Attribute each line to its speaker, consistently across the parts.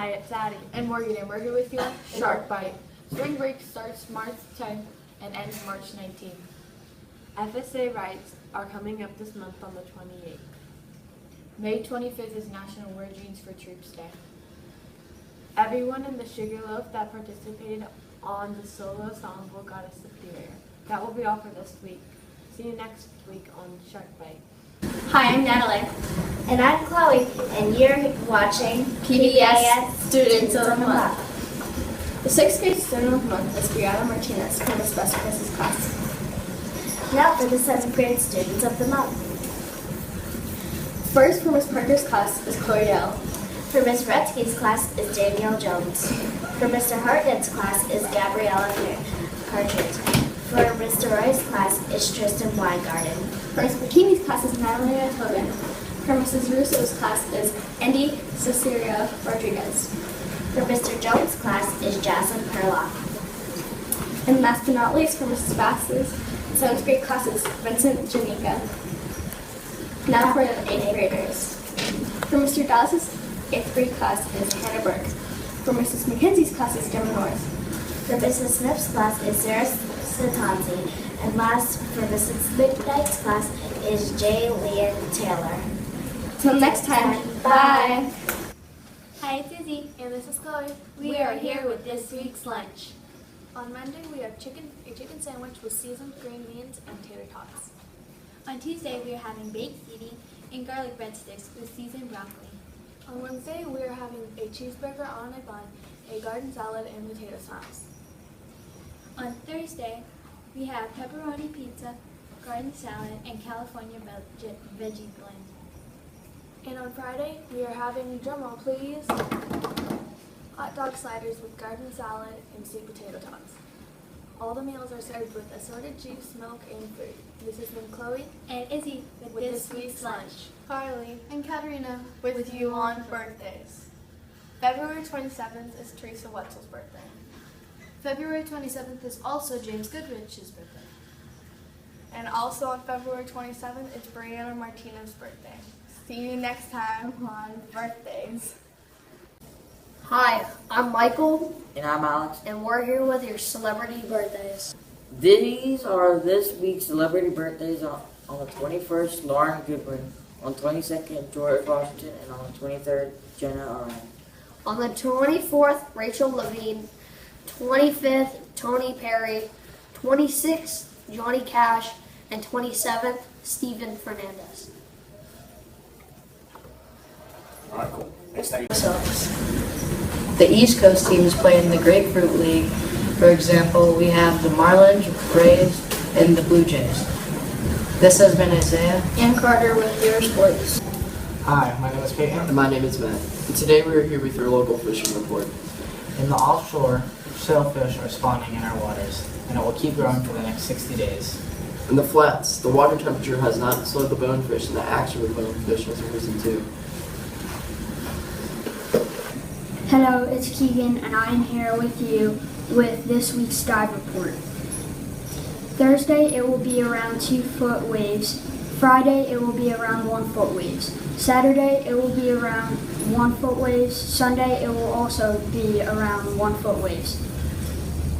Speaker 1: Hi, it's Addie.
Speaker 2: And Morgan, and we're here with your
Speaker 1: Shark Bite.
Speaker 2: Spring break starts March 10th and ends March 19th.
Speaker 1: FSA rights are coming up this month on the 28th.
Speaker 2: May 25th is National Wear Jeans for Troops Day.
Speaker 1: Everyone in the Sugarloaf that participated on the solo songbook got a superior. That will be all for this week. See you next week on Shark Bite.
Speaker 3: Hi, I'm Natalie.
Speaker 4: And I'm Chloe, and you're watching
Speaker 3: PBS Students of the Month.
Speaker 4: The 6th grade student of the month is Brianna Martinez from the Special Courses class. Now for the 7th grade students of the month. First for Miss Parker's class is Chloe Dell. For Miss Retzke's class is Danielle Jones. For Mr. Hartnett's class is Gabriella Partridge. For Mr. Roy's class is Tristan Weingarten. For Miss Bikini's class is Natalie Tobin. For Mrs. Russo's class is Andy Cecilia Rodriguez. For Mr. Jones' class is Jaslyn Perlock. And last but not least, for Mrs. Bass's 7th grade class is Vincent Janika. Now for the 8th graders. For Mr. Dawes' 8th grade class is Hannah Burke. For Mrs. McKenzie's class is Gemma North. For Mrs. Smith's class is Sarah Satanzi. And last, for Mrs. McKnight's class is Jay Leon Taylor. Till next time, bye!
Speaker 3: Hi, it's Izzy.
Speaker 2: And this is Chloe.
Speaker 3: We are here with this week's lunch.
Speaker 2: On Monday, we have a chicken sandwich with seasoned green beans and tater tots.
Speaker 3: On Tuesday, we are having baked ziti and garlic breadsticks with seasoned broccoli.
Speaker 2: On Wednesday, we are having a cheeseburger on a bun, a garden salad, and potato sauce.
Speaker 3: On Thursday, we have pepperoni pizza, garden salad, and California veggie blend.
Speaker 2: And on Friday, we are having, drumroll please, hot dog sliders with garden salad and sweet potato tots. All the meals are served with assorted juice, milk, and fruit. This has been Chloe
Speaker 3: And Izzy with this week's lunch.
Speaker 1: Carly and Katerina with you on birthdays. February 27th is Teresa Wetzel's birthday. February 27th is also James Goodrich's birthday. And also on February 27th, it's Brianna Martinez's birthday. See you next time on birthdays.
Speaker 5: Hi, I'm Michael,
Speaker 6: And I'm Alex.
Speaker 5: and we're here with your celebrity birthdays.
Speaker 6: These are this week's celebrity birthdays. On the 21st, Lauren Goodwin. On the 22nd, George Washington. And on the 23rd, Jenna Oren.
Speaker 5: On the 24th, Rachel Levine. 25th, Tony Perry. 26th, Johnny Cash. And 27th, Steven Fernandez.
Speaker 7: Alright, cool. Next time.
Speaker 8: The East Coast teams play in the Grapefruit League. For example, we have the Marlins, Braves, and the Blue Jays. This has been Isaiah
Speaker 5: And Carter with your sports.
Speaker 9: Hi, my name is Peyton.
Speaker 10: And my name is Matt. And today we are here with your local fishing report.
Speaker 9: In the offshore, sailfish are spawning in our waters, and it will keep growing for the next 60 days.
Speaker 10: In the flats, the water temperature has not slowed the bonefish, and the action of the bonefish has risen too.
Speaker 11: Hello, it's Keegan, and I am here with you with this week's dive report. Thursday, it will be around 2-foot waves. Friday, it will be around 1-foot waves. Saturday, it will be around 1-foot waves. Sunday, it will also be around 1-foot waves.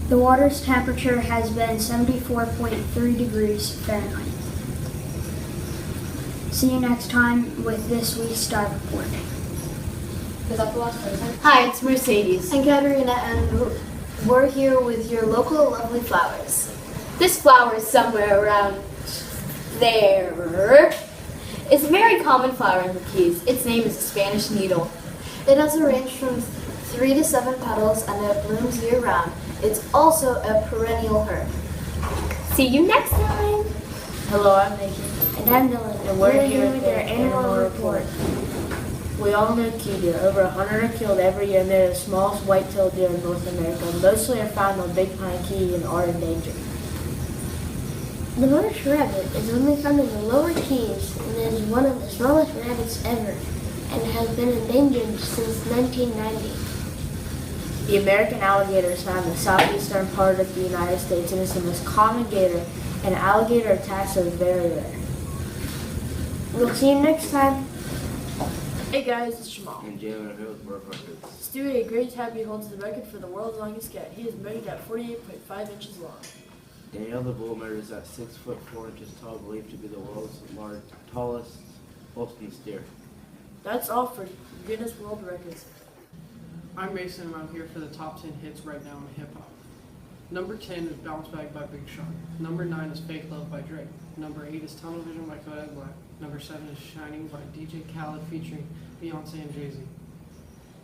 Speaker 11: The water's temperature has been 74.3 degrees Fahrenheit. See you next time with this week's dive report.
Speaker 2: Is that the last person?
Speaker 3: Hi, it's Mercedes.
Speaker 4: And Katerina, and we're here with your local lovely flowers.
Speaker 3: This flower is somewhere around there. It's a very common flower in the Keys. Its name is the Spanish needle.
Speaker 4: It has a range from 3 to 7 petals, and it blooms year-round. It's also a perennial herb.
Speaker 3: See you next time.
Speaker 8: Hello, I'm Nikki.
Speaker 11: And I'm Dylan.
Speaker 8: And we're here
Speaker 11: with your annual report.
Speaker 8: We all know key deer. Over 100 are killed every year, and they're the smallest white-tailed deer in North America. Mostly are found on Big Pine Key and are endangered.
Speaker 11: The Marsh rabbit is only found in the lower Keys and is one of the smallest rabbits ever and has been endangered since 1990.
Speaker 8: The American alligator is found in the southeastern part of the United States and is the most common gator, and alligator attacks are very rare.
Speaker 11: We'll see you next time.
Speaker 12: Hey guys, it's Jamal.
Speaker 13: And Jalen Hills work records.
Speaker 12: Stewie, a great tabby, holds the record for the world's longest cat. He is measured at 48.5 inches long.
Speaker 13: Danielle the bull measures at 6 foot 4 inches tall, believed to be the world's tallest Holstein steer.
Speaker 12: That's all for Guinness World Records.
Speaker 14: I'm Mason and I'm here for the top 10 hits right now in hip hop. Number 10 is Bounce Back by Big Sean. Number 9 is Fake Love by Drake. Number 8 is Tunnel Vision by Kodak Black. Number 7 is Shining by DJ Khaled featuring Beyonce and Jay-Z.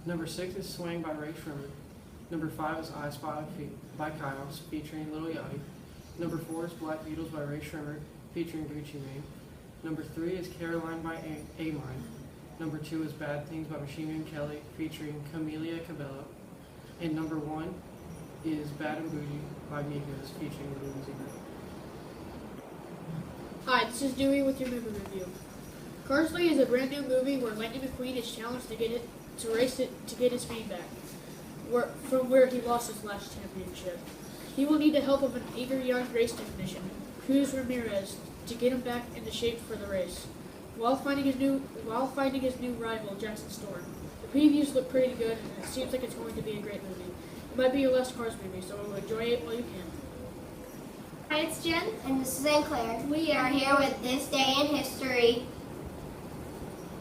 Speaker 14: Number 6 is Swing by Ray Sherman. Number 5 is I Spy by Kyos featuring Lil Yachty. Number 4 is Black Beatles by Ray Sherman featuring Gucci Mane. Number 3 is Caroline by A-Mine. Number 2 is Bad Things by Machine Gun Kelly featuring Camelia Cabello. And number 1 is Bad and Bougie by Migos featuring Lil Uzi Vert.
Speaker 15: Hi, this is Dewey with your movie review. Cars 3 is a brand new movie where Lightning McQueen is challenged to race it to get his speed back from where he lost his last championship. He will need the help of an eager young race technician, Cruz Ramirez, to get him back into shape for the race, while fighting his new rival, Jackson Storm. The previews look pretty good, and it seems like it's going to be a great movie. It might be your last Cars movie, so enjoy it while you can.
Speaker 16: Hi, it's Jen. And this is St. Clair. We are here with This Day in History.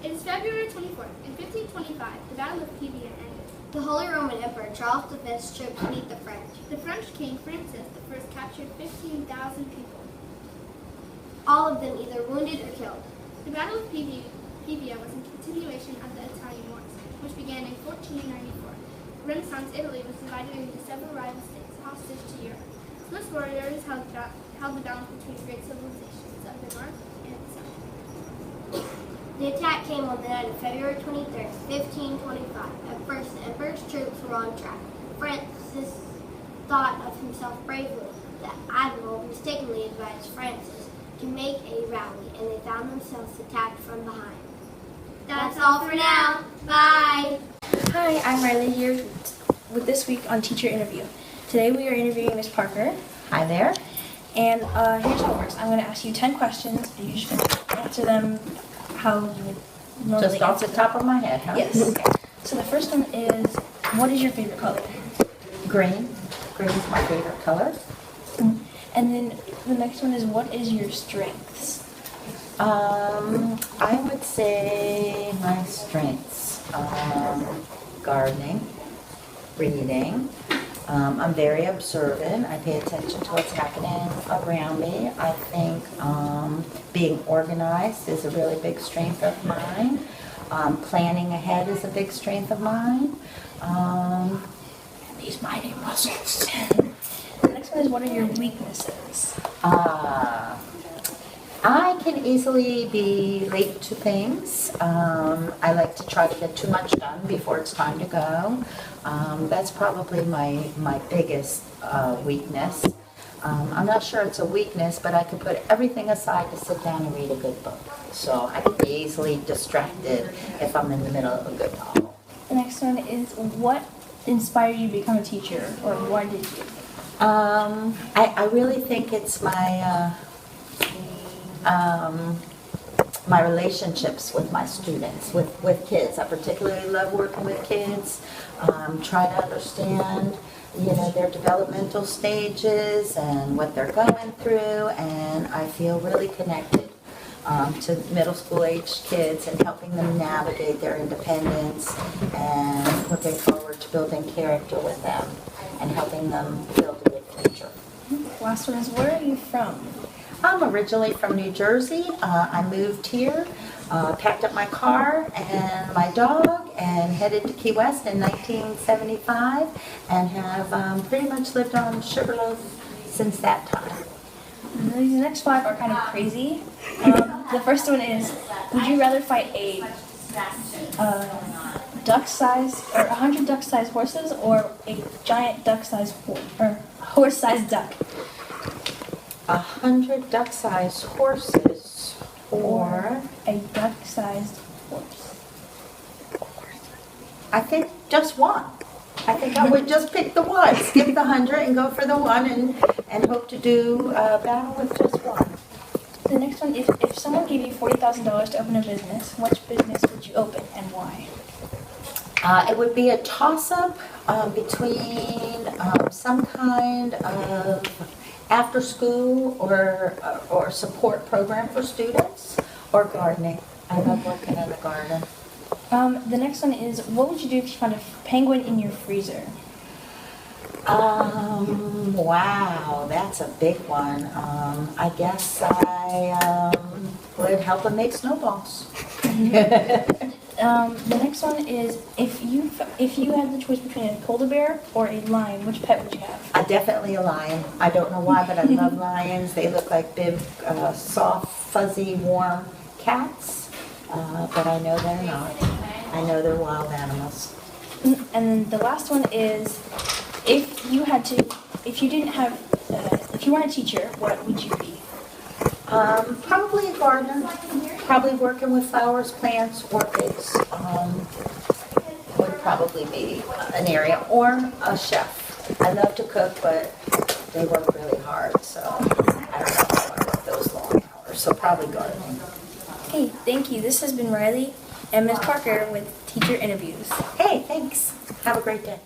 Speaker 2: It is February 24th. In 1525, the Battle of Pavia ended.
Speaker 16: The Holy Roman Emperor Charles V's troops meet the French.
Speaker 2: The French King Francis I captured 15,000 people.
Speaker 16: All of them either wounded or killed.
Speaker 2: The Battle of Pavia was a continuation of the Italian Wars, which began in 1494. Renaissance Italy was divided into several rival states, hostage to Europe. Swiss warriors held the balance between great civilizations of the north and the south.
Speaker 16: The attack came on the night of February 23rd, 1525. At first, the emperor's troops were on track. Francis thought of himself bravely. The admiral mistakenly advised Francis to make a rally, and they found themselves attacked from behind. That's all for now. Bye!
Speaker 17: Hi, I'm Riley here with This Week on Teacher Interview. Today we are interviewing Miss Parker.
Speaker 18: Hi there.
Speaker 17: And here's how it works. I'm going to ask you 10 questions, and you should answer them how you would normally
Speaker 18: Just off the top of my head, huh?
Speaker 17: Yes. Okay. So the first one is, what is your favorite color?
Speaker 18: Green. Green is my favorite color.
Speaker 17: And then the next one is, what is your strengths?
Speaker 18: I would say my strengths, gardening, reading. I'm very observant. I pay attention to what's happening around me. I think being organized is a really big strength of mine. Planning ahead is a big strength of mine. And these mighty muscles.
Speaker 17: The next one is, what are your weaknesses?
Speaker 18: I can easily be late to things. I like to try to get too much done before it's time to go. That's probably my biggest weakness. I'm not sure it's a weakness, but I can put everything aside to sit down and read a good book. So I can be easily distracted if I'm in the middle of a good novel.
Speaker 17: The next one is, what inspired you to become a teacher, or why did you?
Speaker 18: I really think it's my my relationships with my students, with kids. I particularly love working with kids, try to understand, their developmental stages and what they're going through, and I feel really connected to middle school age kids and helping them navigate their independence and looking forward to building character with them and helping them build a good future.
Speaker 17: Last one is, where are you from?
Speaker 18: I'm originally from New Jersey. I moved here, packed up my car and my dog, and headed to Key West in 1975, and have pretty much lived on Sugarloaf since that time.
Speaker 17: These next 5 are kind of crazy. The first one is, would you rather fight a duck-sized, or 100 duck-sized horses, or a giant duck-sized horse-sized duck?
Speaker 18: 100 duck-sized horses, or
Speaker 17: a duck-sized horse.
Speaker 18: I think just one. I think I would just pick the one, skip the 100 and go for the one, and hope to do a battle with just one.
Speaker 17: The next one is, if someone gave you $40,000 to open a business, which business would you open and why?
Speaker 18: It would be a toss-up between some kind of after-school or support program for students, or gardening. I love working in the garden.
Speaker 17: The next one is, what would you do if you found a penguin in your freezer?
Speaker 18: Wow, that's a big one. I guess I would help them make snowballs.
Speaker 17: The next one is, if you had the choice between a polar bear or a lion, which pet would you have?
Speaker 18: Definitely a lion. I don't know why, but I love lions. They look like big, soft, fuzzy, warm cats, but I know they're not. I know they're wild animals.
Speaker 17: And then the last one is, if you weren't a teacher, what would you be?
Speaker 18: Probably a gardener. Probably working with flowers, plants, orchids. Would probably be an area, or a chef. I love to cook, but they work really hard, so I don't know if I want to work those long hours. So probably gardening.
Speaker 17: Okay, thank you. This has been Riley and Ms. Parker with Teacher Interviews.
Speaker 18: Hey, thanks. Have a great day.